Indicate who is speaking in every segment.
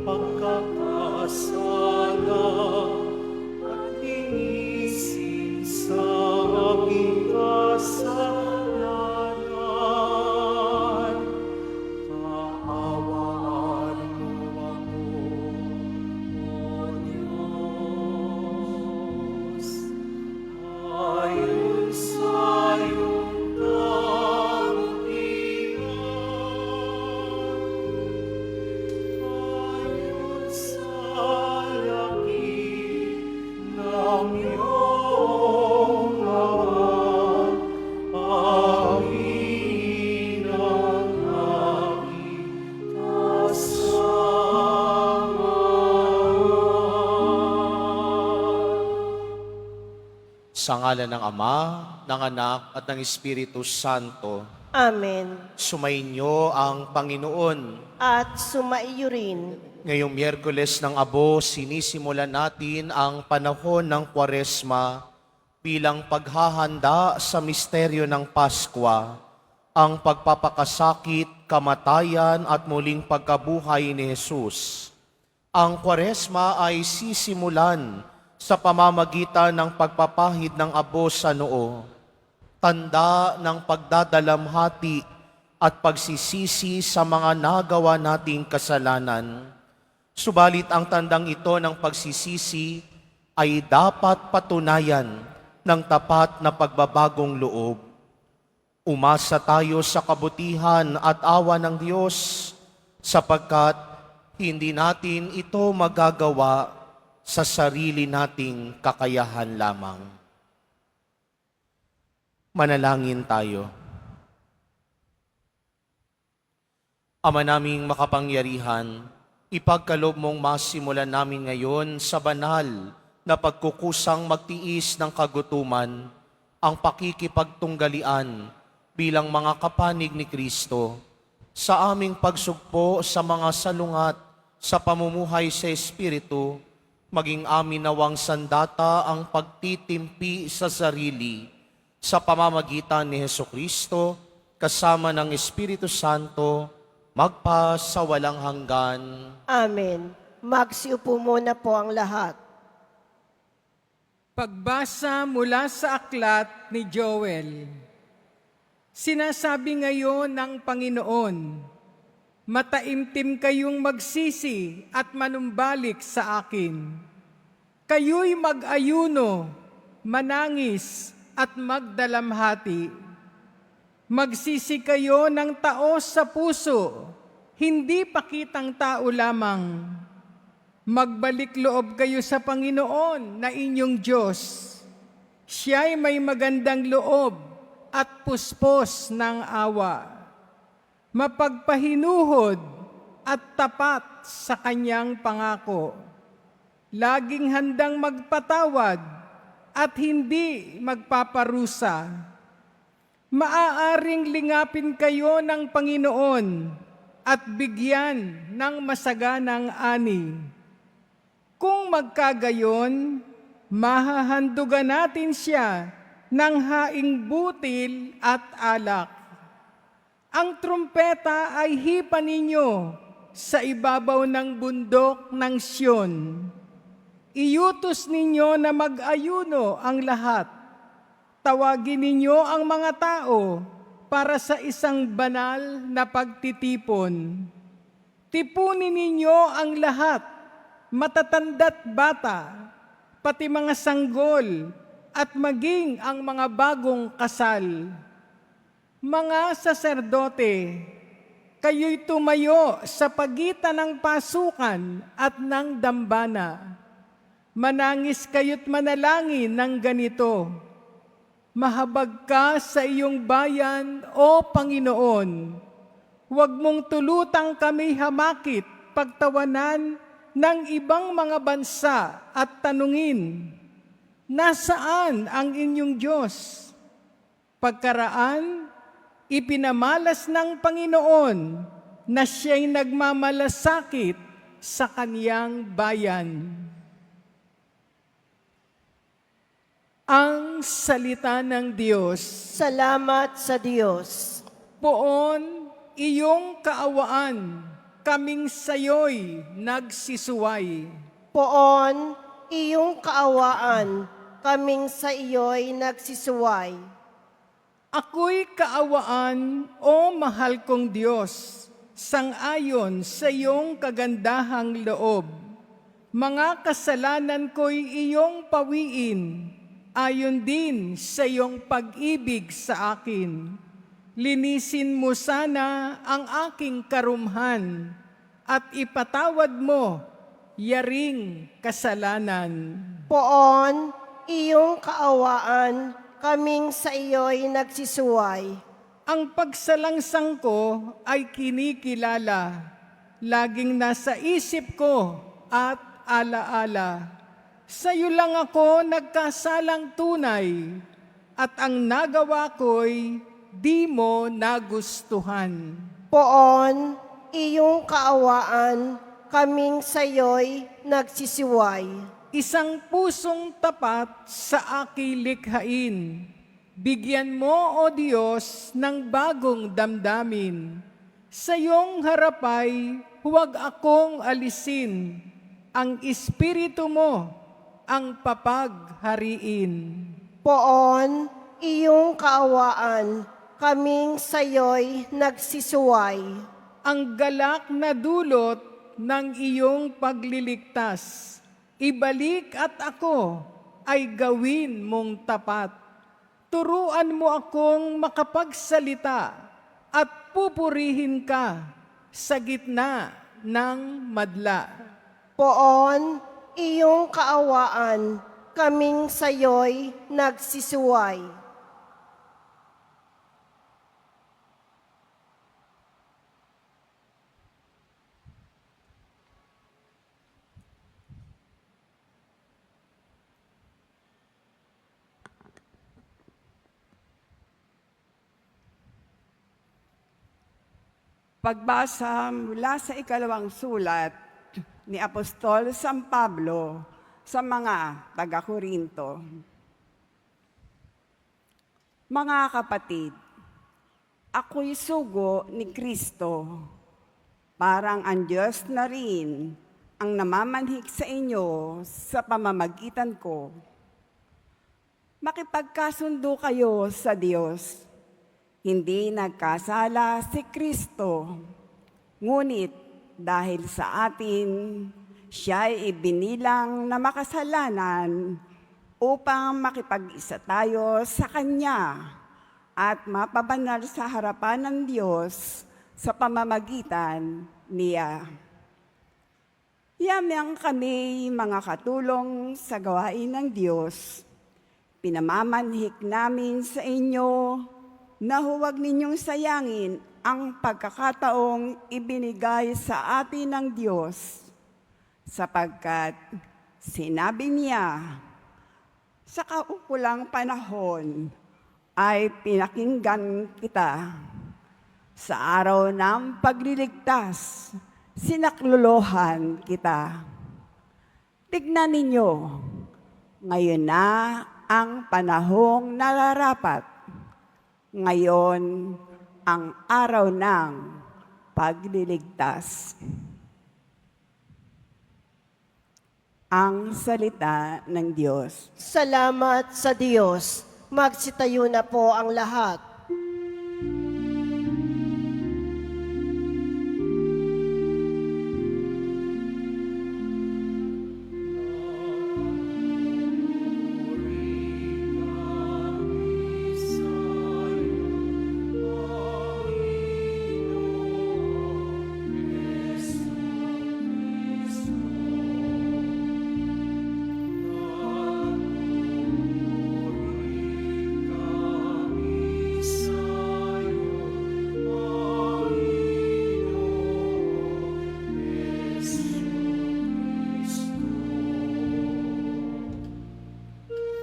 Speaker 1: pagkakasala at linisin sa aking kasalanan. Kaawaan mo ako, O Diyos, ayon sa iyong kabutihan, ayon sa laki ng iyong awa, amin ang aking
Speaker 2: Sa ngalan ng Ama, ng Anak, at ng Espiritu Santo,
Speaker 3: Amen.
Speaker 2: sumainyo ang Panginoon.
Speaker 3: At sumaiyo rin.
Speaker 2: Ngayong Miyerkules ng Abo, sinisimulan natin ang panahon ng Kwaresma bilang paghahanda sa misteryo ng Paskwa, ang pagpapakasakit, kamatayan at muling pagkabuhay ni Jesus. Ang Kwaresma ay sisimulan sa pamamagitan ng pagpapahid ng abo sa noo, tanda ng pagdadalamhati at pagsisisi sa mga nagawa nating kasalanan. Subalit ang tandang ito ng pagsisisi ay dapat patunayan ng tapat na pagbabagong loob. Umasa tayo sa kabutihan at awa ng Diyos sapagkat hindi natin ito magagawa sa sarili nating kakayahan lamang. Manalangin tayo. Ama naming makapangyarihan, ipagkaloob mong masimulan namin ngayon sa banal na pagkukusang magtiis ng kagutuman, ang pakikipagtunggalian bilang mga kapanig ni Kristo sa aming pagsugpo sa mga salungat sa pamumuhay sa Espiritu, maging amin nawang sandata ang pagtitimpi sa sarili sa pamamagitan ni Hesukristo kasama ng Espiritu Santo magpa sa walang hanggan.
Speaker 3: Amen. Magsiupo muna po ang lahat.
Speaker 4: Pagbasa mula sa aklat ni Joel. Sinasabi ngayon ng Panginoon, mataimtim kayong magsisi at manumbalik sa akin. Kayo'y mag-ayuno, manangis at magdalamhati. Magsisi kayo ng taos sa puso, hindi pakitang tao lamang. Magbalik loob kayo sa Panginoon na inyong Diyos. Siya'y may magandang loob at puspos ng awa. Mapagpahinuhod at tapat sa kanyang pangako. Laging handang magpatawad at hindi magpaparusa. Maaaring lingapin kayo ng Panginoon at bigyan ng masaganang ani. Kung magkagayon, mahahandugan natin siya ng haing butil at alak. Ang trumpeta ay hipa ninyo sa ibabaw ng bundok ng Siyon. Iutos ninyo na mag-ayuno ang lahat. Tawagin ninyo ang mga tao para sa isang banal na pagtitipon. Tipunin ninyo ang lahat, matatanda't bata, pati mga sanggol, at maging ang mga bagong kasal. Mga saserdote, kayo'y tumayo sa pagitan ng pasukan at ng dambana. Manangis kayo't manalangin ng ganito, mahabag ka sa iyong bayan, O Panginoon. Huwag mong tulutang kami hamakit, pagtawanan ng ibang mga bansa at tanungin, nasaan ang inyong Diyos? Pagkaraan, ipinamalas ng Panginoon na siya'y nagmamalasakit sa kaniyang bayan. Ang salita ng Diyos.
Speaker 3: Salamat sa Diyos.
Speaker 4: Poon iyong kaawaan, kaming sayo'y nagsisuway.
Speaker 3: Poon, iyong kaawaan, kaming sa iyo'y nagsisuway.
Speaker 4: Ako'y kaawaan, o mahal kong Diyos, sangayon sa iyong kagandahang loob. Mga kasalanan ko'y iyong pawiin, ayon din sa iyong pag-ibig sa akin. Linisin mo sana ang aking karumhan at ipatawad mo yaring kasalanan.
Speaker 3: Poon, iyong kaawaan, kaming sa iyo'y nagsisuway.
Speaker 4: Ang pagsalangsang ko ay kinikilala, laging nasa isip ko at alaala. Sa iyo lang ako nagkasalang tunay, at ang nagawa ko'y di mo nagustuhan.
Speaker 3: Poon, iyong kaawaan, kaming sa iyo'y nagsisiway.
Speaker 4: Isang pusong tapat sa aking likhain. Bigyan mo, O Diyos, ng bagong damdamin. Sa iyong harapay, huwag akong alisin. Ang Espiritu mo ang papaghariin.
Speaker 3: Poon, iyong kaawaan, kaming sa iyo'y nagsisuway.
Speaker 4: Ang galak na dulot ng iyong pagliligtas, ibalik at ako ay gawin mong tapat. Turuan mo akong makapagsalita at pupurihin ka sa gitna ng madla.
Speaker 3: Poon, iyong kaawaan, kaming sa iyo'y nagsisuway.
Speaker 5: Pagbasa mula sa ikalawang sulat ni Apostol San Pablo sa mga taga-Korinto. Mga kapatid, ako'y sugo ni Kristo. Parang ang Diyos na rin ang namamanhik sa inyo sa pamamagitan ko. Makipagkasundo kayo sa Diyos. Hindi nagkasala si Kristo, ngunit dahil sa atin, siya'y ibinilang na makasalanan upang makipag-isa tayo sa Kanya at mapabanal sa harapan ng Diyos sa pamamagitan niya. Yamang kami mga katulong sa gawain ng Diyos. Pinamamanhik namin sa inyo na huwag ninyong sayangin ang pagkakataong ibinigay sa atin ng Diyos, sapagkat sinabi niya, sa kaukulang panahon ay pinakinggan kita. Sa araw ng pagliligtas, sinaklolohan kita. Tignan ninyo, ngayon na ang panahong nararapat. Ngayon ang araw ng pagliligtas. Ang salita ng Diyos.
Speaker 3: Salamat sa Diyos. Magsitayo na po ang lahat.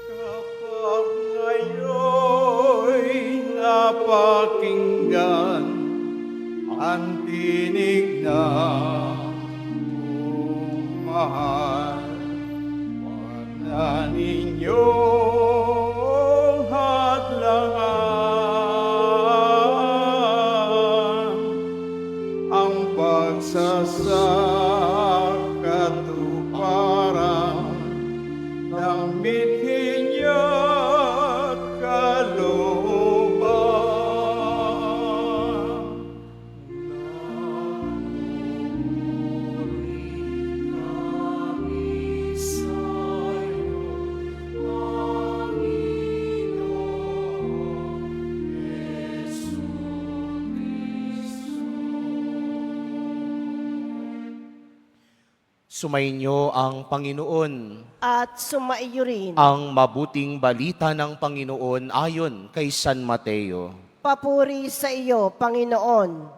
Speaker 1: Kapag ngayon'y napakinggan ang tinig ng mahal, wala ninyong hadlangan ang pagsasama
Speaker 2: Sumainyo ang Panginoon.
Speaker 3: At sumaiyo rin.
Speaker 2: Ang mabuting balita ng Panginoon ayon kay San Mateo.
Speaker 3: Papuri sa iyo, Panginoon.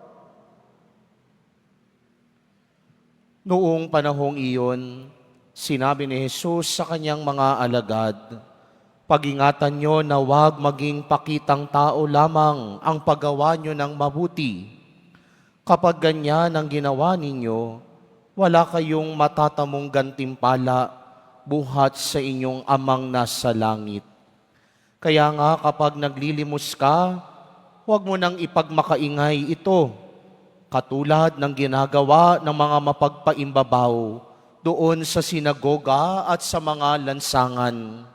Speaker 2: Noong panahong iyon, sinabi ni Jesus sa kanyang mga alagad, "Pag-ingatan nyo na huwag maging pakitang tao lamang ang paggawa nyo ng mabuti. Kapag ganyan ang ginawa ninyo, wala kayong matatamong gantimpala buhat sa inyong amang nasa langit. Kaya nga kapag naglilimos ka, huwag mo nang ipagmakaingay ito, katulad ng ginagawa ng mga mapagpaimbabaw doon sa sinagoga at sa mga lansangan.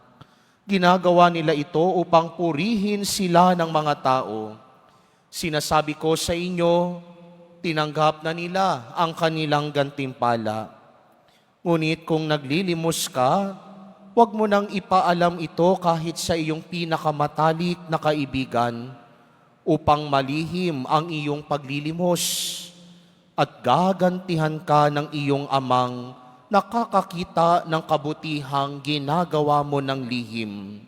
Speaker 2: Ginagawa nila ito upang purihin sila ng mga tao. Sinasabi ko sa inyo, tinanggap na nila ang kanilang gantimpala. Ngunit kung naglilimos ka, huwag mo nang ipaalam ito kahit sa iyong pinakamatalik na kaibigan, upang malihim ang iyong paglilimos at gagantihan ka ng iyong amang nakakakita ng kabutihang ginagawa mo ng lihim.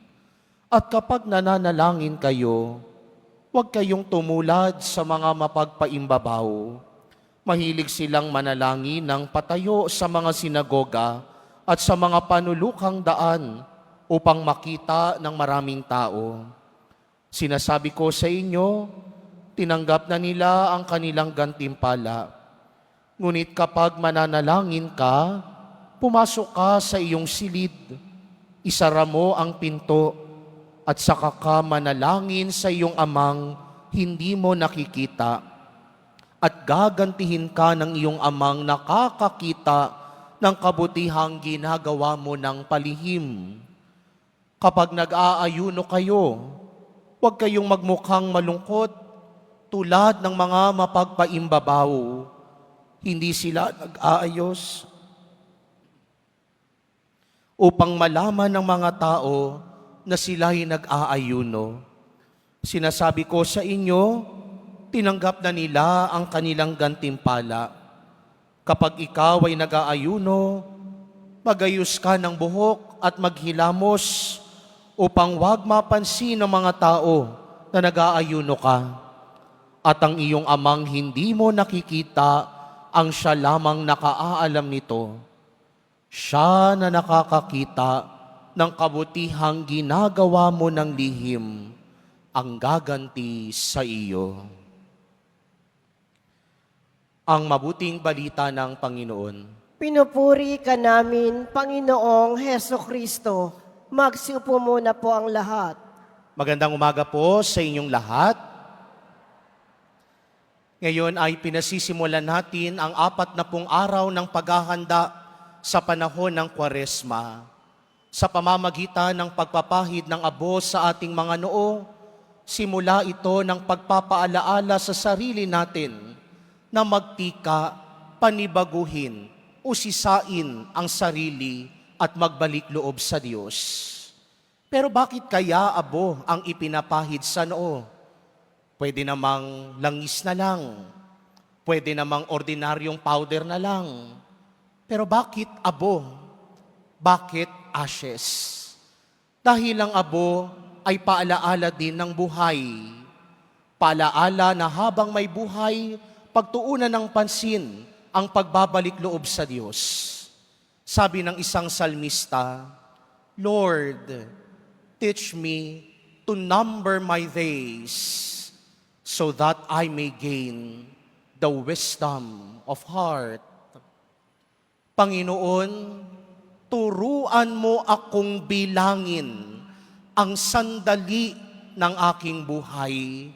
Speaker 2: At kapag nananalangin kayo, huwag kayong tumulad sa mga mapagpaimbabaw. Mahilig silang manalangin ng patayo sa mga sinagoga at sa mga panulukang daan upang makita ng maraming tao. Sinasabi ko sa inyo, tinanggap na nila ang kanilang gantimpala. Ngunit kapag mananalangin ka, pumasok ka sa iyong silid, isara mo ang pinto, at saka ka manalangin sa iyong amang hindi mo nakikita, at gagantihin ka ng iyong amang nakakakita ng kabutihang ginagawa mo ng palihim. Kapag nag-aayuno kayo, huwag kayong magmukhang malungkot tulad ng mga mapagpaimbabaw. Hindi sila nag-aayos upang malaman ng mga tao na sila'y nag-aayuno. Sinasabi ko sa inyo, tinanggap na nila ang kanilang gantimpala. Kapag ikaw ay nag-aayuno, magayos ka ng buhok at maghilamos upang wag mapansin ng mga tao na nag-aayuno ka. At ang iyong amang hindi mo nakikita, ang siya lamang nakaaalam nito. Siya na nakakakita ng kabutihang ginagawa mo ng lihim, ang gaganti sa iyo." Ang mabuting balita ng Panginoon.
Speaker 3: Pinupuri ka namin, Panginoong Heso Kristo. Magsiupo muna po ang lahat.
Speaker 2: Magandang umaga po sa inyong lahat. Ngayon ay pinasisimulan natin ang 40 araw ng paghahanda sa panahon ng Kwaresma. Sa pamamagitan ng pagpapahid ng abo sa ating mga noo, simula ito ng pagpapaalaala sa sarili natin na magtika, panibaguhin, usisain ang sarili at magbalik loob sa Diyos. Pero bakit kaya abo ang ipinapahid sa noo? Pwede namang langis na lang, pwede namang ordinaryong powder na lang. Pero bakit abo? Bakit ashes? Dahil ang abo ay paalaala din ng buhay. Paalaala na habang may buhay, pagtuunan ng pansin ang pagbabalik loob sa Diyos. Sabi ng isang salmista, "Lord, teach me to number my days so that I may gain the wisdom of heart." Panginoon, turuan mo akong bilangin ang sandali ng aking buhay,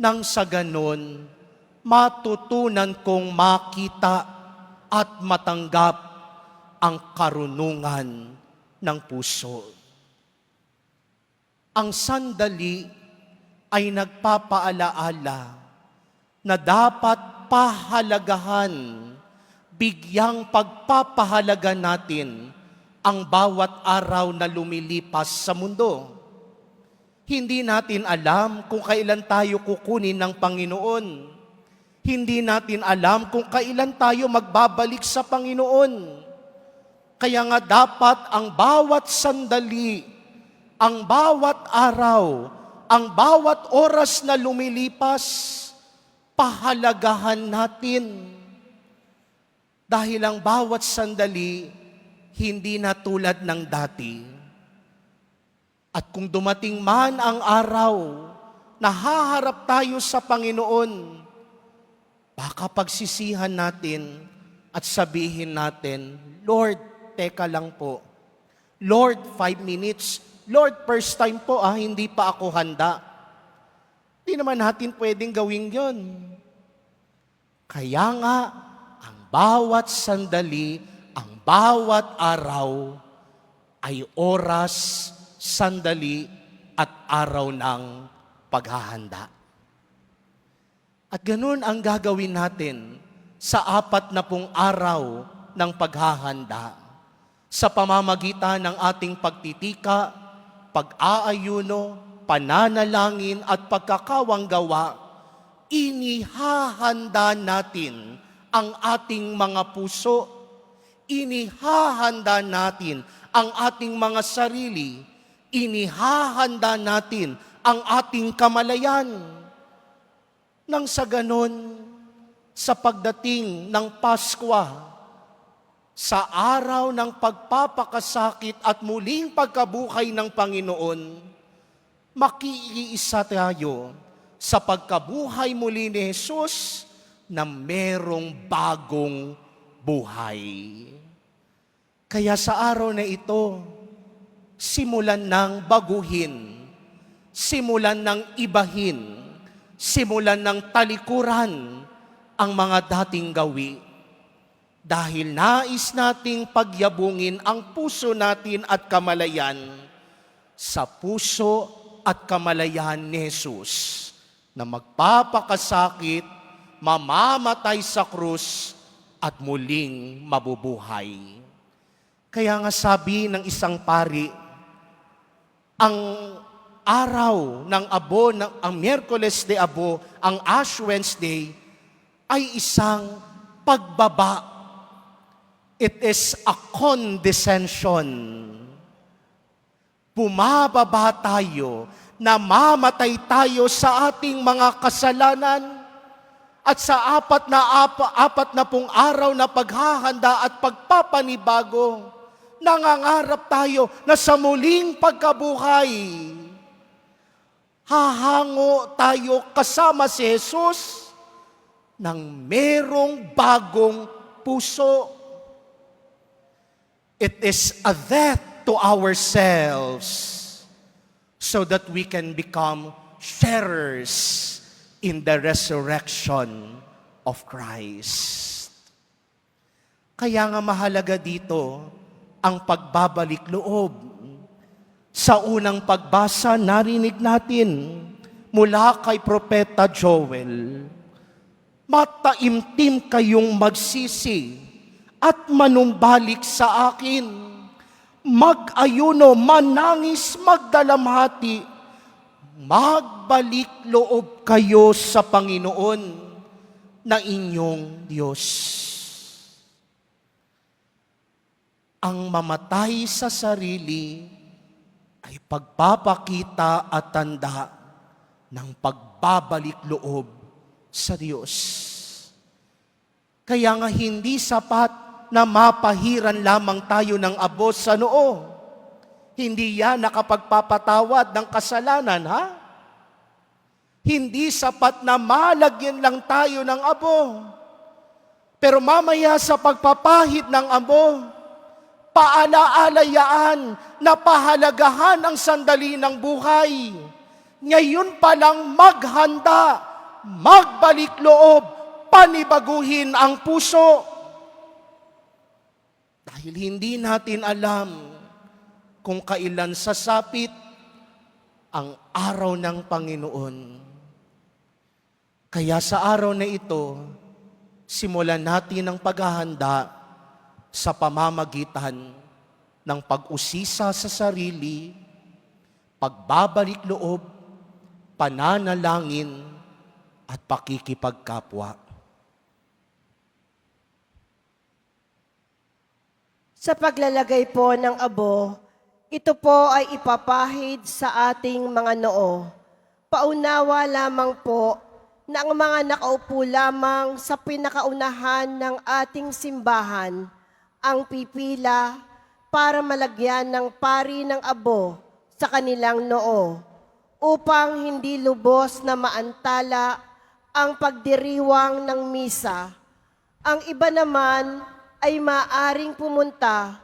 Speaker 2: nang sa ganon, matutunan kong makita at matanggap ang karunungan ng puso. Ang sandali ay nagpapaalaala na dapat pahalagahan, bigyang pagpapahalaga natin ang bawat araw na lumilipas sa mundo. Hindi natin alam kung kailan tayo kukunin ng Panginoon. Hindi natin alam kung kailan tayo magbabalik sa Panginoon. Kaya nga dapat ang bawat sandali, ang bawat araw, ang bawat oras na lumilipas, pahalagahan natin. Dahil ang bawat sandali, hindi na tulad ng dati. At kung dumating man ang araw na haharap tayo sa Panginoon, baka pagsisihan natin at sabihin natin, Lord, teka lang po. Lord, 5 minutes. Lord, first time po, hindi pa ako handa. Hindi naman natin pwedeng gawin yon. Kaya nga, ang bawat sandali, ang bawat araw, ay oras, sandali, at araw ng paghahanda. At ganun ang gagawin natin sa 40 araw ng paghahanda. Sa pamamagitan ng ating pagtitika, pag-aayuno, pananalangin at pagkakawanggawa, inihahanda natin ang ating mga puso, inihahanda natin ang ating mga sarili, inihahanda natin ang ating kamalayan. Nang sa ganon, sa pagdating ng Paskwa, sa araw ng pagpapakasakit at muling pagkabuhay ng Panginoon, makiiisa tayo sa pagkabuhay muli ni Jesus na merong bagong buhay. Kaya sa araw na ito, simulan ng baguhin, simulan ng ibahin, simulan ng talikuran ang mga dating gawi. Dahil nais nating pagyabungin ang puso natin at kamalayan sa puso at kamalayan ni Jesus na magpapakasakit, mamamatay sa krus at muling mabubuhay. Kaya nga sabi ng isang pari, ang araw ng Abo, ang Miyerkules de Abo, ang Ash Wednesday, ay isang pagbaba. It is a condescension. Bumababa tayo, namamatay tayo sa ating mga kasalanan, at sa apat na pong araw na paghahanda at pagpapanibago, nangangarap tayo na sa muling pagkabuhay, hahango tayo kasama si Jesus ng merong bagong puso. It is a death to ourselves so that we can become sharers in the resurrection of Christ. Kaya nga mahalaga dito ang pagbabalik loob. Sa unang pagbasa, narinig natin mula kay Propeta Joel, mataimtim kayong magsisi at manumbalik sa akin. Mag-ayuno, manangis, magdalamhati, magbalik loob kayo sa Panginoon na inyong Diyos. Ang mamatay sa sarili ay pagpapakita at tanda ng pagbabalik loob sa Diyos. Kaya nga hindi sapat na mapahiran lamang tayo ng abo sa noo. Hindi yan nakapagpapatawad ng kasalanan, ha? Hindi sapat na malagyan lang tayo ng abo. Pero mamaya sa pagpapahid ng abo, paalaala-yaan na pahalagahan ang sandali ng buhay. Ngayon pa lang maghanda, magbalik loob, panibaguhin ang puso. Dahil hindi natin alam kung kailan sasapit ang araw ng Panginoon. Kaya sa araw na ito, simulan natin ang paghahanda sa pamamagitan ng pag-usisa sa sarili, pagbabalik loob, pananalangin, at pakikipagkapwa.
Speaker 3: Sa paglalagay po ng abo, ito po ay ipapahid sa ating mga noo. Paunawa lamang po na ang mga nakaupo lamang sa pinakaunahan ng ating simbahan ang pipila para malagyan ng pari ng abo sa kanilang noo upang hindi lubos na maantala ang pagdiriwang ng misa. Ang iba naman ay maaring pumunta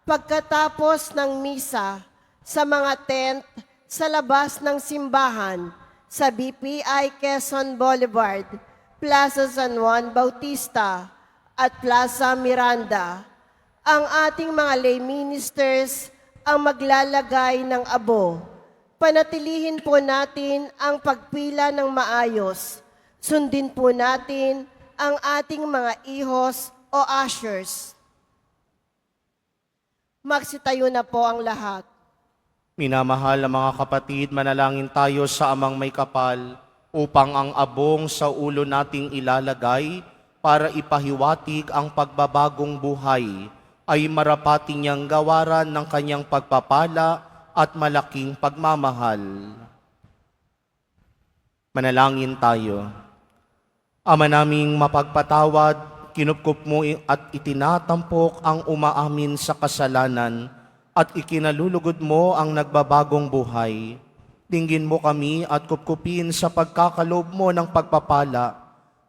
Speaker 3: pagkatapos ng misa sa mga tent sa labas ng simbahan sa BPI Quezon Boulevard, Plaza San Juan Bautista at Plaza Miranda. Ang ating mga lay ministers ang maglalagay ng abo. Panatilihin po natin ang pagpila ng maayos. Sundin po natin ang ating mga ihos o ushers. Magsitayo na po ang lahat.
Speaker 2: Minamahal na mga kapatid, manalangin tayo sa Amang May Kapal upang ang abong sa ulo nating ilalagay para ipahiwatig ang pagbabagong buhay ay marapati niyang gawaran ng kanyang pagpapala at malaking pagmamahal. Manalangin tayo. Ama naming mapagpatawad, kinupkup mo at itinatampok ang umaamin sa kasalanan at ikinalulugod mo ang nagbabagong buhay. Dinggin mo kami at kupkupin sa pagkakalob mo ng pagpapala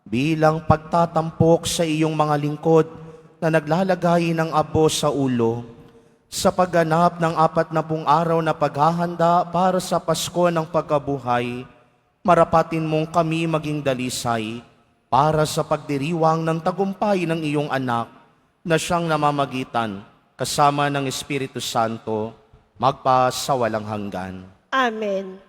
Speaker 2: bilang pagtatampok sa iyong mga lingkod na naglalagay ng abo sa ulo. Sa pagganap ng 40 araw na paghahanda para sa Pasko ng pagkabuhay, marapatin mong kami maging dalisay para sa pagdiriwang ng tagumpay ng iyong anak na siyang namamagitan kasama ng Espiritu Santo, magpa sa walang hanggan.
Speaker 3: Amen.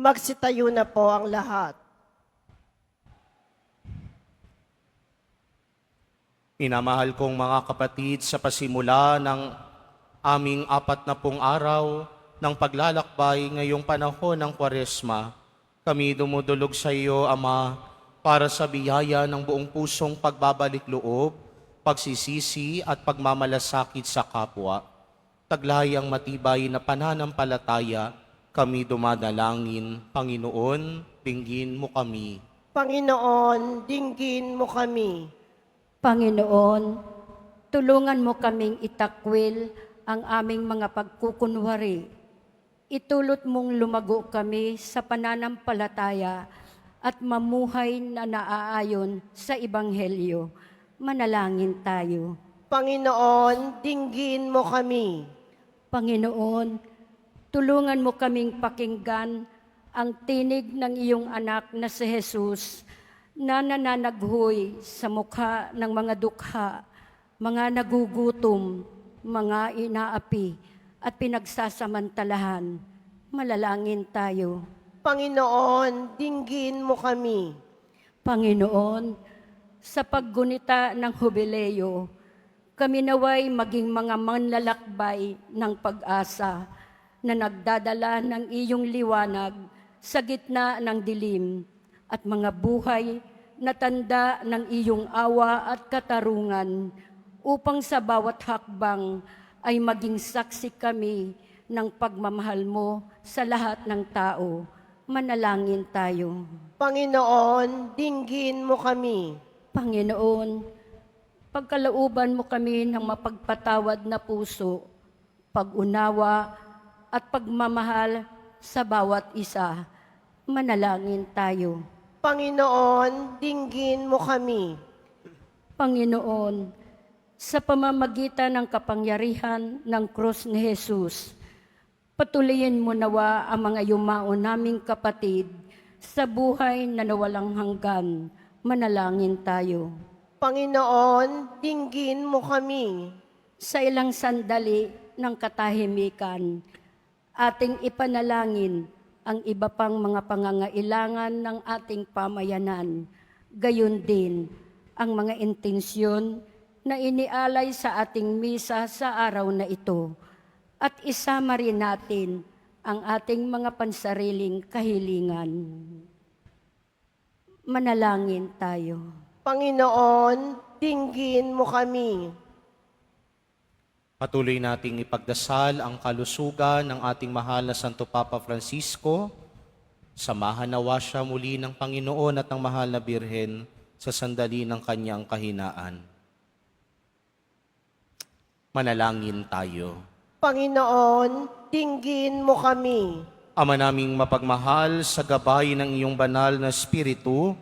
Speaker 3: Magsitayo na po ang lahat.
Speaker 2: Minamahal kong mga kapatid, sa pasimula ng aming 40 araw ng paglalakbay ngayong panahon ng Kwaresma, kami dumudulog sa iyo, Ama, para sa biyaya ng buong pusong pagbabalik loob, pagsisisi at pagmamalasakit sa kapwa. Taglay ang matibay na pananampalataya, kami dumadalangin. Panginoon, dinggin mo kami.
Speaker 3: Panginoon, dinggin mo kami.
Speaker 6: Panginoon, tulungan mo kaming itakwil ang aming mga pagkukunwari. Itulot mong lumago kami sa pananampalataya at mamuhay na naaayon sa Ebanghelyo. Manalangin tayo.
Speaker 3: Panginoon, dinggin mo kami.
Speaker 6: Panginoon, tulungan mo kaming pakinggan ang tinig ng iyong anak na si Jesus na nananaghoy sa mukha ng mga dukha, mga nagugutom, mga inaapi at pinagsasamantalahan. Malalangin tayo.
Speaker 3: Panginoon, dinggin mo kami.
Speaker 6: Panginoon, sa paggunita ng Hubileo, kami naway maging mga manlalakbay ng pag-asa na nagdadala ng iyong liwanag sa gitna ng dilim at mga buhay na tanda ng iyong awa at katarungan upang sa bawat hakbang ay maging saksi kami ng pagmamahal mo sa lahat ng tao. Manalangin tayo.
Speaker 3: Panginoon, dinggin mo kami.
Speaker 6: Panginoon, pagkalooban mo kami ng mapagpatawad na puso, pag-unawa at pagmamahal sa bawat isa. Manalangin tayo.
Speaker 3: Panginoon, dinggin mo kami.
Speaker 6: Panginoon, sa pamamagitan ng kapangyarihan ng krus ni Jesus, patuloyin mo nawa ang mga yumao naming kapatid sa buhay na nawalang hanggan. Manalangin tayo.
Speaker 3: Panginoon, dinggin mo kami.
Speaker 6: Sa ilang sandali ng katahimikan, ating ipanalangin ang iba pang mga pangangailangan ng ating pamayanan. Gayon din ang mga intensyon na inialay sa ating misa sa araw na ito. At isama rin natin ang ating mga pansariling kahilingan. Manalangin tayo.
Speaker 3: Panginoon, dinggin mo kami.
Speaker 2: Patuloy nating ipagdasal ang kalusugan ng ating mahal na Santo Papa Francisco. Samahan nawa siya muli ng Panginoon at ng mahal na Birhen sa sandali ng kanyang kahinaan. Manalangin tayo.
Speaker 3: Panginoon, dinggin mo kami.
Speaker 2: Ama naming mapagmahal, sa gabay ng iyong banal na Espiritu,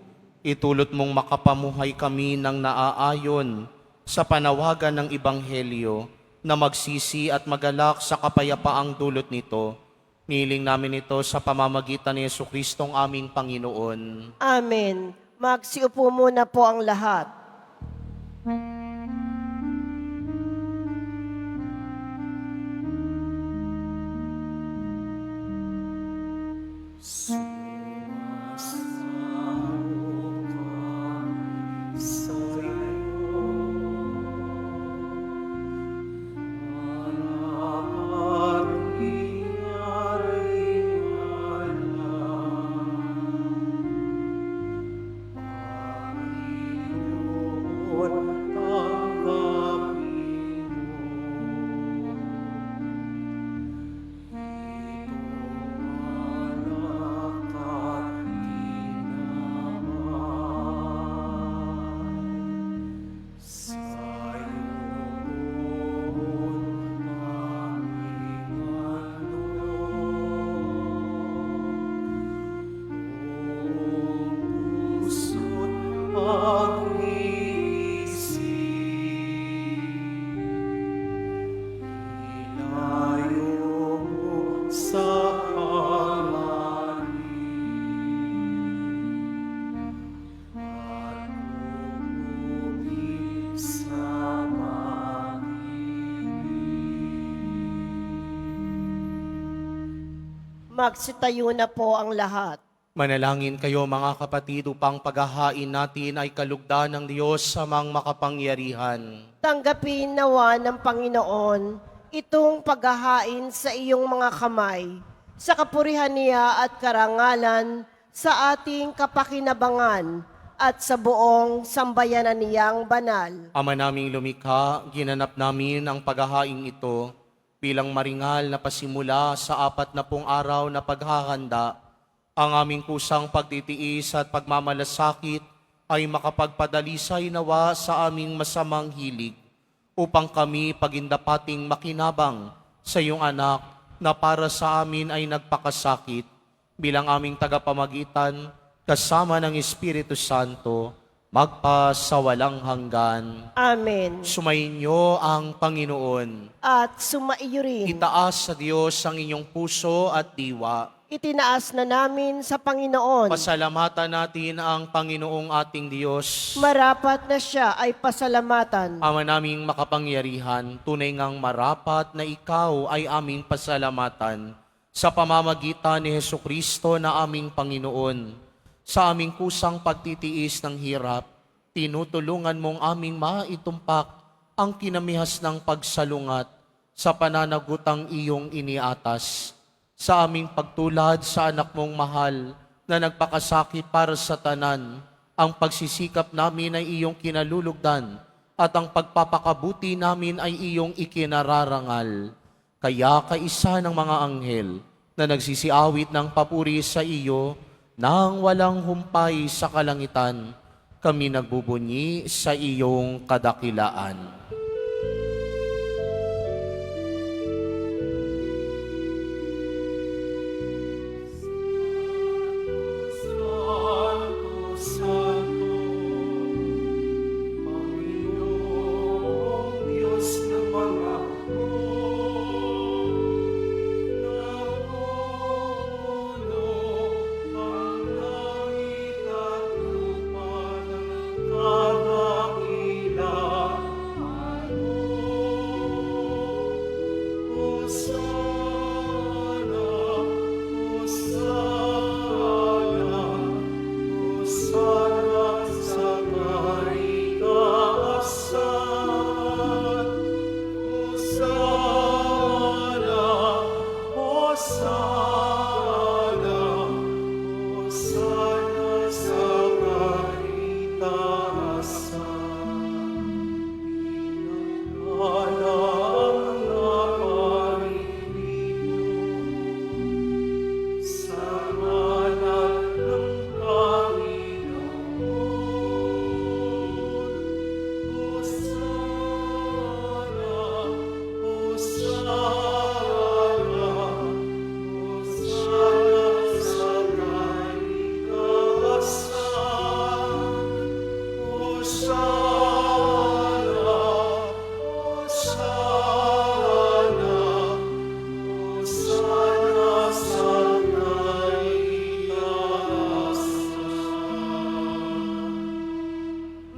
Speaker 2: itulot mong makapamuhay kami ng naaayon sa panawagan ng Ebanghelyo na magsisi at magalak sa kapayapaang dulot nito. Niling namin ito sa pamamagitan ni Jesucristong aming Panginoon.
Speaker 3: Amen. Magsiupo muna po ang lahat. Magsitayo na po ang lahat.
Speaker 2: Manalangin kayo mga kapatid upang paghahain natin ay kalugdan ng Diyos sa mga makapangyarihan.
Speaker 3: Tanggapin nawa ng Panginoon itong paghahain sa iyong mga kamay, sa kapurihan niya at karangalan, sa ating kapakinabangan at sa buong sambayanan niyang banal.
Speaker 2: Ama naming lumikha, ginanap namin ang paghahain ito bilang maringal na pasimula sa 40 araw na paghahanda. Ang aming kusang pagtitiis at pagmamalasakit ay makapagpadalisay nawa sa aming masamang hilig upang kami pagindapating makinabang sa iyong anak na para sa amin ay nagpakasakit bilang aming tagapamagitan kasama ng Espiritu Santo magpasawalang hanggan.
Speaker 3: Amen.
Speaker 2: Sumainyo ang Panginoon.
Speaker 3: At sumaiyo rin.
Speaker 2: Itaas sa Diyos ang inyong puso at diwa.
Speaker 3: Itinaas na namin sa Panginoon.
Speaker 2: Pasalamatan natin ang Panginoong ating Diyos.
Speaker 3: Marapat na siya ay pasalamatan.
Speaker 2: Ama naming makapangyarihan, tunay ngang marapat na ikaw ay aming pasalamatan sa pamamagitan ni Hesukristo na aming Panginoon. Sa aming kusang pagtitiis ng hirap, tinutulungan mong aming maitumpak ang kinamihas ng pagsalungat sa pananagutang iyong iniatas. Sa aming pagtulad sa anak mong mahal na nagpakasakit para sa tanan, ang pagsisikap namin ay iyong kinalulugdan at ang pagpapakabuti namin ay iyong ikinararangal. Kaya kaisa ng mga anghel na nagsisiawit ng papuri sa iyo, nang walang humpay sa kalangitan, kami nagbubunyi sa iyong kadakilaan.
Speaker 1: Santo, Santo, Panginoong Diyos ng mga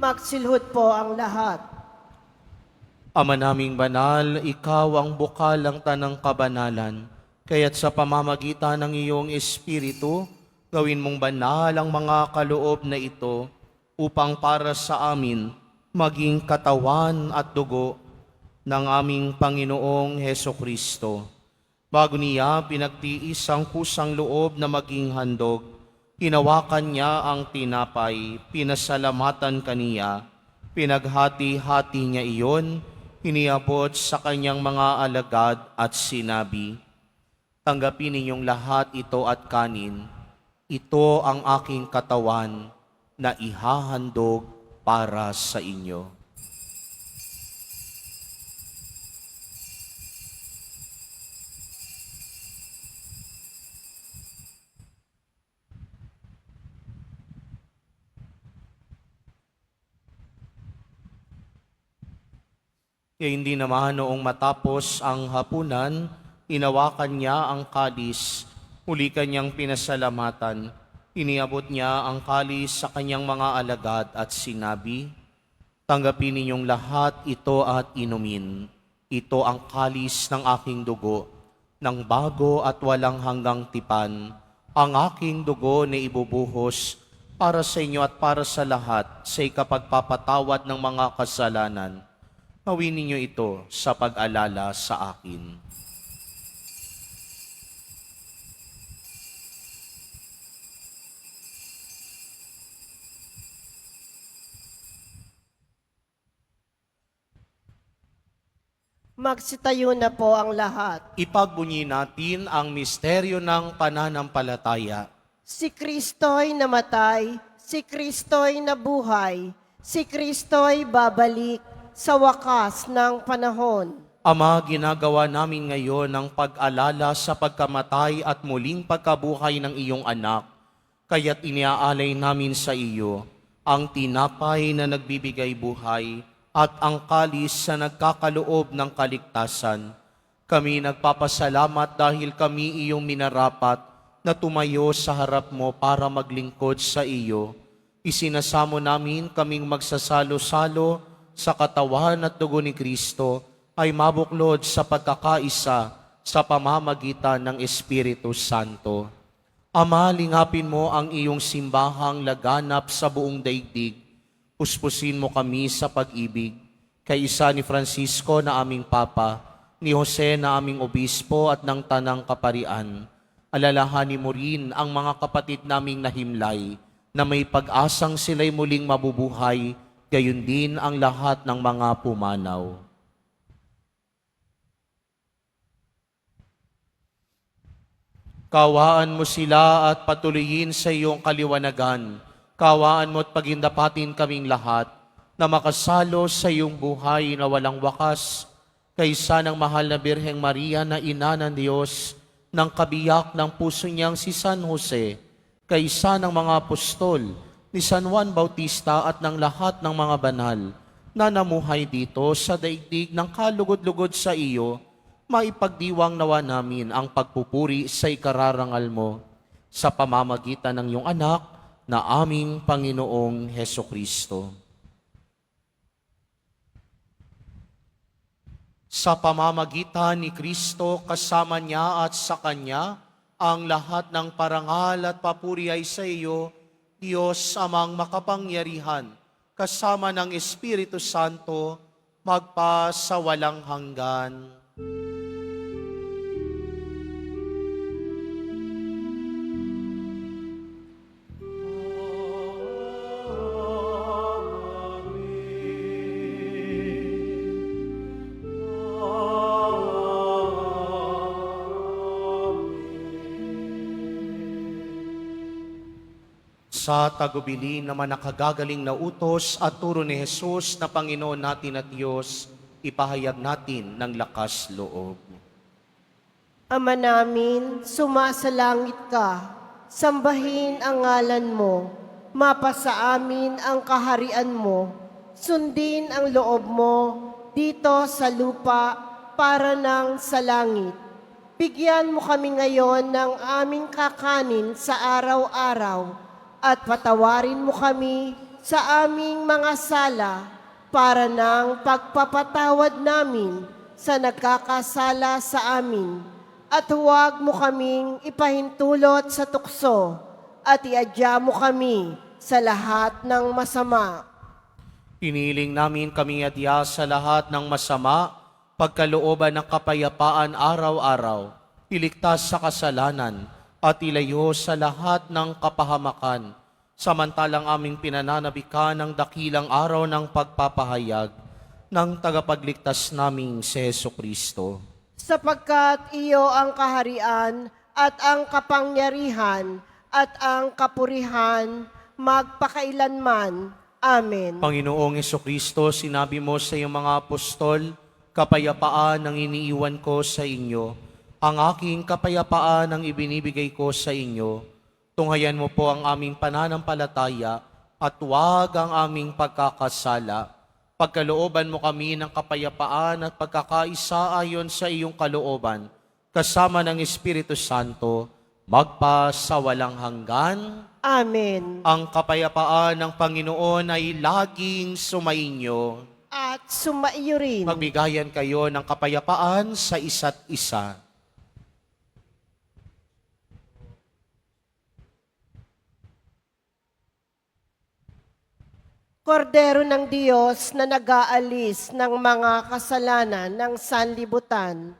Speaker 3: Magsilhod po ang lahat.
Speaker 2: Ama naming banal, ikaw ang bukal ng tanang kabanalan. Kaya't sa pamamagitan ng iyong Espiritu, gawin mong banal ang mga kaloob na ito upang para sa amin maging katawan at dugo ng aming Panginoong Hesukristo. Bago niya pinagtiis ang kusang loob na maging handog, hinawakan niya ang tinapay, pinasalamatan kaniya, pinaghati-hati niya iyon, iniabot sa kanyang mga alagad at sinabi, "Tanggapin ninyong lahat ito at kanin. Ito ang aking katawan na ihahandog para sa inyo." Kaya hindi naman noong matapos ang hapunan, inawakan niya ang kalis, uli kanyang pinasalamatan. Iniabot niya ang kalis sa kanyang mga alagad at sinabi, "Tanggapin ninyong lahat ito at inumin. Ito ang kalis ng aking dugo, ng bago at walang hanggang tipan, ang aking dugo na ibubuhos para sa inyo at para sa lahat sa ikapagpapatawad ng mga kasalanan. Gawin ninyo ito sa pag-alala sa akin.
Speaker 3: Magsitayo na po ang lahat.
Speaker 2: Ipagbunyi natin ang misteryo ng pananampalataya.
Speaker 3: Si Kristo'y namatay, si Kristo'y nabuhay, si Kristo'y babalik sa wakas ng panahon.
Speaker 2: Ama, ginagawa namin ngayon ang pag-alala sa pagkamatay at muling pagkabuhay ng iyong anak. Kaya't iniaalay namin sa iyo ang tinapay na nagbibigay buhay at ang kalis sa nagkakaloob ng kaligtasan. Kami nagpapasalamat dahil kami iyong minarapat na tumayo sa harap mo para maglingkod sa iyo. Isinasamo namin kaming magsasalo-salo sa katawan at dugo ni Kristo ay mabuklod sa pagkakaisa sa pamamagitan ng Espiritu Santo. Ama, lingapin mo ang iyong simbahang laganap sa buong daigdig. Puspusin mo kami sa pag-ibig, kay isa ni Francisco na aming Papa, ni Jose na aming Obispo at ng Tanang Kaparian. Alalahanin mo rin ang mga kapatid naming nahimlay, na may pag-asang sila'y muling mabubuhay, gayon din ang lahat ng mga pumanaw. Kawaan mo sila at patuloyin sa iyong kaliwanagan. Kawaan mo at pagindapatin kaming lahat na makasalo sa iyong buhay na walang wakas, kaysa ng mahal na Birheng Maria na ina ng Diyos, ng kabiyak ng puso niyang si San Jose, kaysa ng mga apostol, ni San Juan Bautista at ng lahat ng mga banal na namuhay dito sa daigdig ng kalugod-lugod sa iyo, maipagdiwang nawa namin ang pagpupuri sa ikararangal mo sa pamamagitan ng iyong anak na aming Panginoong Hesukristo. Sa pamamagitan ni Kristo, kasama niya at sa Kanya, ang lahat ng parangal at papuri ay sa iyo, Diyos amang makapangyarihan, kasama ng Espiritu Santo, magpa sa walang hanggan. Sa tagubilin naman nakagagaling na utos at turo ni Jesus na Panginoon natin at Diyos, ipahayag natin ng lakas loob.
Speaker 3: Ama namin, sumasalangit ka, sambahin ang ngalan mo, mapasa amin ang kaharian mo, sundin ang loob mo dito sa lupa para nang sa langit. Bigyan mo kami ngayon ng aming kakanin sa araw-araw, at patawarin mo kami sa aming mga sala para ng pagpapatawad namin sa nagkakasala sa amin. At huwag mo kaming ipahintulot sa tukso at iadya mo kami sa lahat ng masama.
Speaker 2: Piniling namin kami adya sa lahat ng masama, pagkalooban ng kapayapaan araw-araw, iligtas sa kasalanan, at ilayo sa lahat ng kapahamakan, samantalang aming pinananabikan ng dakilang araw ng pagpapahayag ng tagapagligtas naming si Jesucristo.
Speaker 3: Sapagkat iyo ang kaharian at ang kapangyarihan at ang kapurihan magpakailanman. Amen.
Speaker 2: Panginoong Jesucristo, sinabi mo sa iyong mga apostol, kapayapaan ang iniiwan ko sa inyo. Ang aking kapayapaan ang ibinibigay ko sa inyo. Tunghayan mo po ang aming pananampalataya at huwag ang aming pagkakasala. Pagkalooban mo kami ng kapayapaan at pagkakaisa ayon sa iyong kalooban, kasama ng Espiritu Santo, magpa sa walang hanggan.
Speaker 3: Amen.
Speaker 2: Ang kapayapaan ng Panginoon ay laging sumainyo.
Speaker 3: At sumaiyo rin.
Speaker 2: Magbigayan kayo ng kapayapaan sa isa't isa.
Speaker 3: Kordero ng Diyos na nag-aalis ng mga kasalanan ng sanlibutan,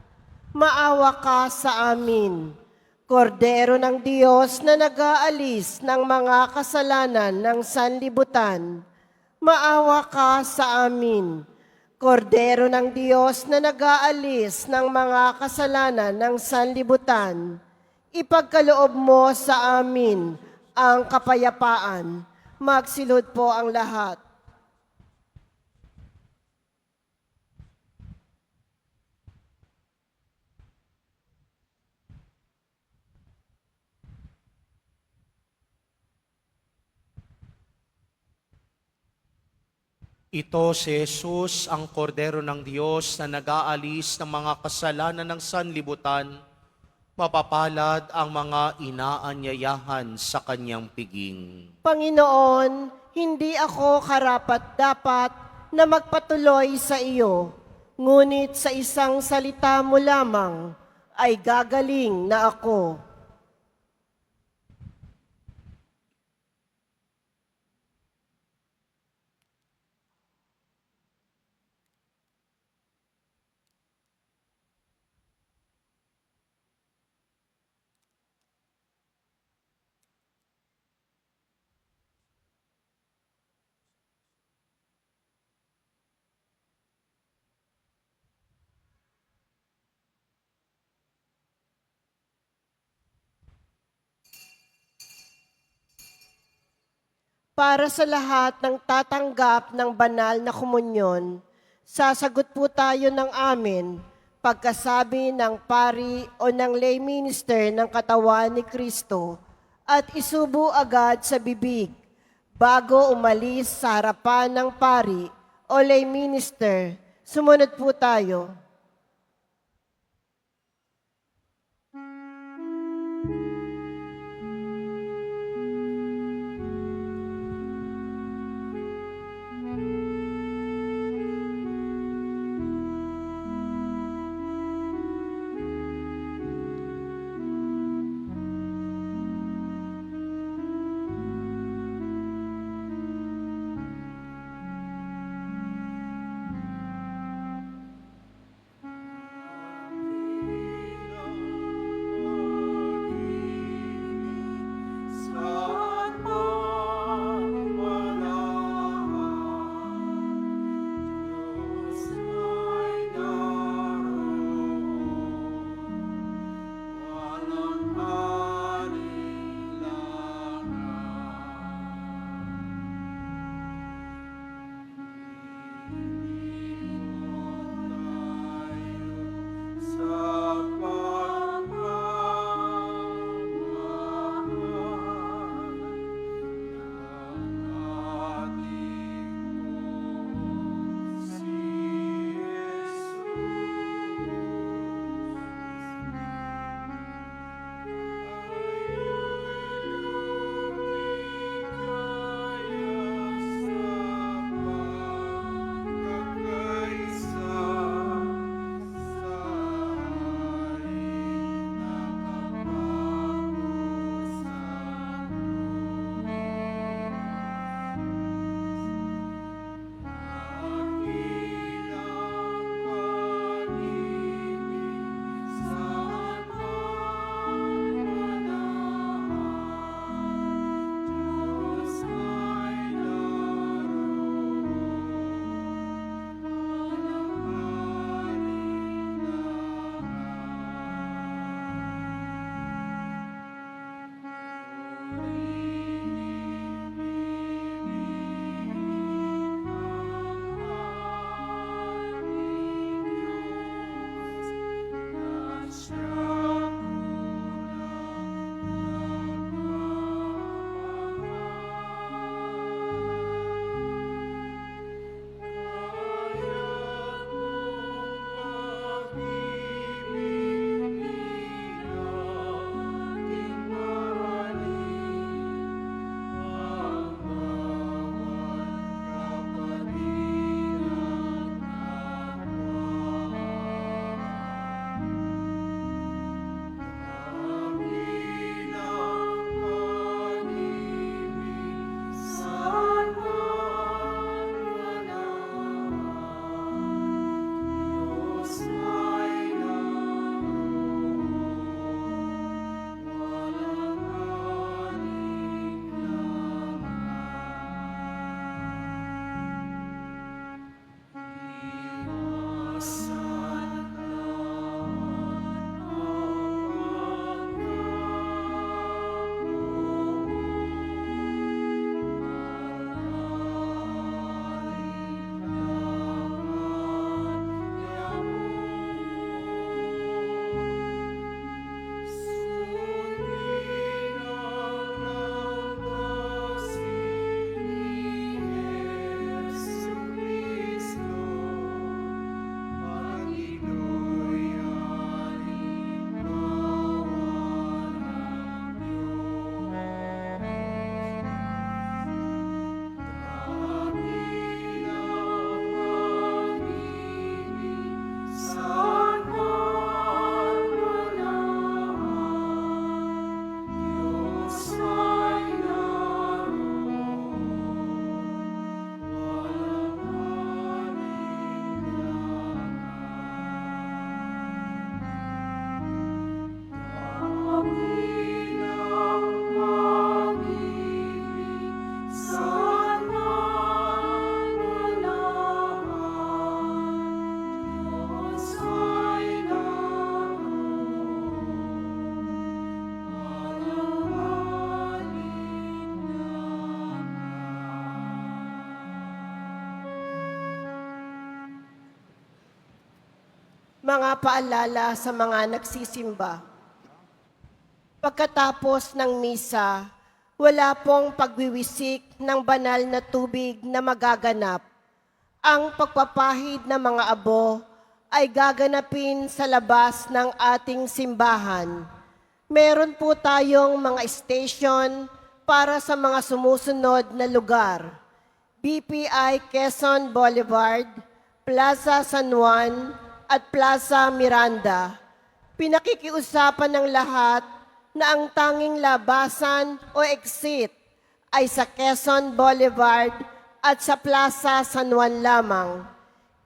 Speaker 3: maawa ka sa amin. Kordero ng Diyos na nag-aalis ng mga kasalanan ng sanlibutan, maawa ka sa amin. Kordero ng Diyos na nag-aalis ng mga kasalanan ng sanlibutan, ipagkaloob mo sa amin ang kapayapaan. Magsilod po ang lahat.
Speaker 2: Ito si Jesus, ang kordero ng Diyos na nag-aalis ng mga kasalanan ng sanlibutan. Mapapalad ang mga inaanyayahan sa kanyang piging.
Speaker 3: Panginoon, hindi ako karapat-dapat na magpatuloy sa iyo, ngunit sa isang salita mo lamang ay gagaling na ako. Para sa lahat ng tatanggap ng banal na komunyon, sasagot po tayo ng amin pagkasabi ng pari o ng lay minister ng katawan ni Kristo at isubo agad sa bibig bago umalis sa harapan ng pari o lay minister. Sumunod po tayo. Mga paalala sa mga nagsisimba. Pagkatapos ng misa, wala pong pagwiwisik ng banal na tubig na magaganap. Ang pagpapahid ng mga abo ay gaganapin sa labas ng ating simbahan. Meron po tayong mga station para sa mga sumusunod na lugar. BPI Quezon Boulevard, Plaza San Juan, at Plaza Miranda. Pinakikiusapan ng lahat na ang tanging labasan o exit ay sa Quezon Boulevard at sa Plaza San Juan lamang.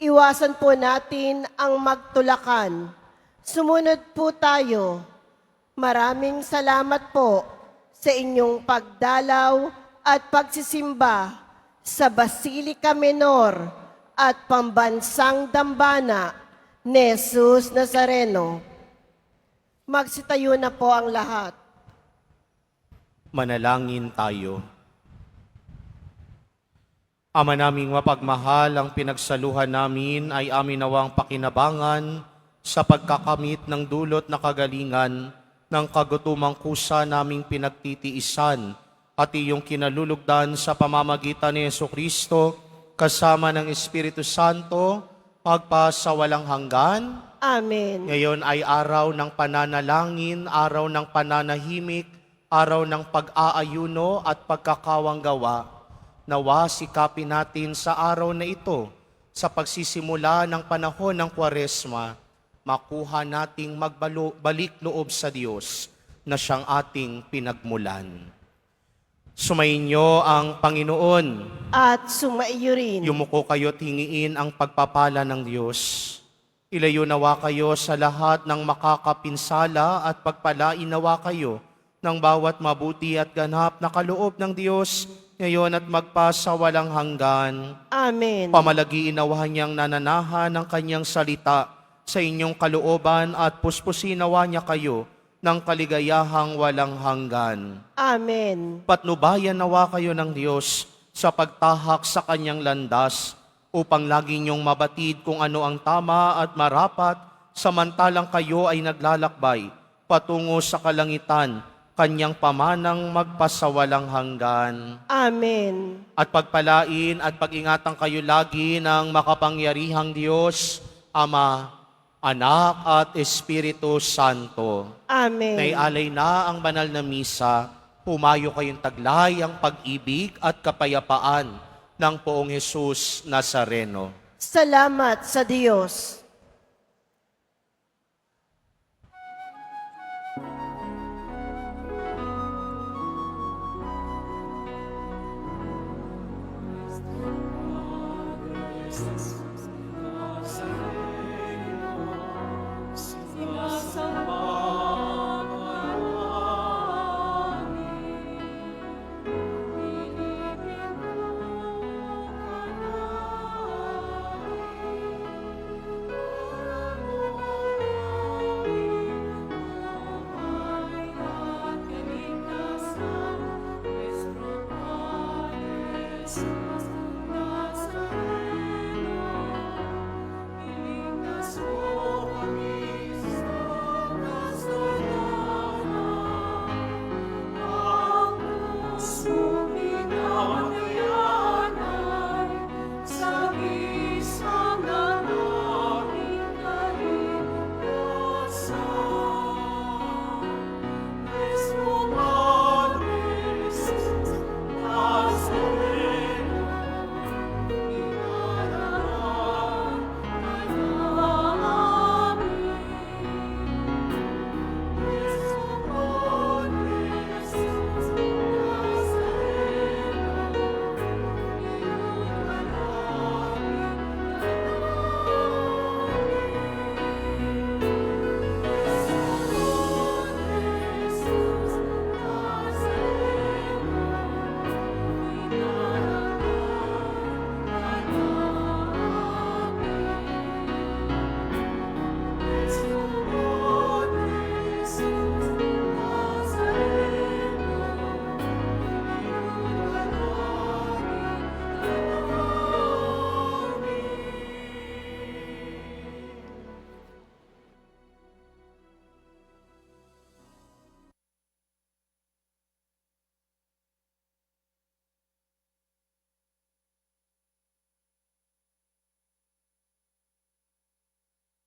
Speaker 3: Iwasan po natin ang magtulakan. Sumunod po tayo. Maraming salamat po sa inyong pagdalaw at pagsisimba sa Basilica Menor at Pambansang Dambana ni Jesus Nazareno. Magsitayo na po ang lahat.
Speaker 2: Manalangin tayo. Ama naming mapagmahal, ang pinagsaluhan namin ay amin nawang pakinabangan sa pagkakamit ng dulot na kagalingan ng kagutumang kusa naming pinagtitiisan at iyong kinalulugdan sa pamamagitan ni Jesucristo kasama ng Espiritu Santo, sa walang hanggan.
Speaker 3: Amen.
Speaker 2: Ngayon ay araw ng pananalangin, araw ng pananahimik, araw ng pag-aayuno at pagkakawanggawa. Nawa sikapin natin sa araw na ito, sa pagsisimula ng panahon ng Kwaresma, makuha nating magbalik loob sa Diyos na siyang ating pinagmulan. Sumainyo ang Panginoon.
Speaker 3: At sumaiyo rin.
Speaker 2: Yumuko kayo't hingiin ang pagpapala ng Diyos. Ilayo nawa kayo sa lahat ng makakapinsala at pagpalain nawa kayo ng bawat mabuti at ganap na kaloob ng Diyos ngayon at magpasawalang hanggan.
Speaker 3: Amen.
Speaker 2: Pamalagiin nawa niyang nananahan ng kanyang salita sa inyong kalooban at puspusin nawa niya kayo ng kaligayahang walang hanggan.
Speaker 3: Amen.
Speaker 2: Patnubayan nawa kayo ng Diyos sa pagtahak sa kanyang landas upang lagi niyong mabatid kung ano ang tama at marapat samantalang kayo ay naglalakbay patungo sa kalangitan, kanyang pamanang magpasawalang hanggan.
Speaker 3: Amen.
Speaker 2: At pagpalain at pag-ingatan kayo lagi ng makapangyarihang Diyos, Ama, Anak at Espiritu Santo.
Speaker 3: Amen.
Speaker 2: Naialay na ang banal na misa, humayo kayong taglay ang pag-ibig at kapayapaan ng Poong Jesus Nazareno.
Speaker 3: Salamat sa Diyos.
Speaker 1: Yes.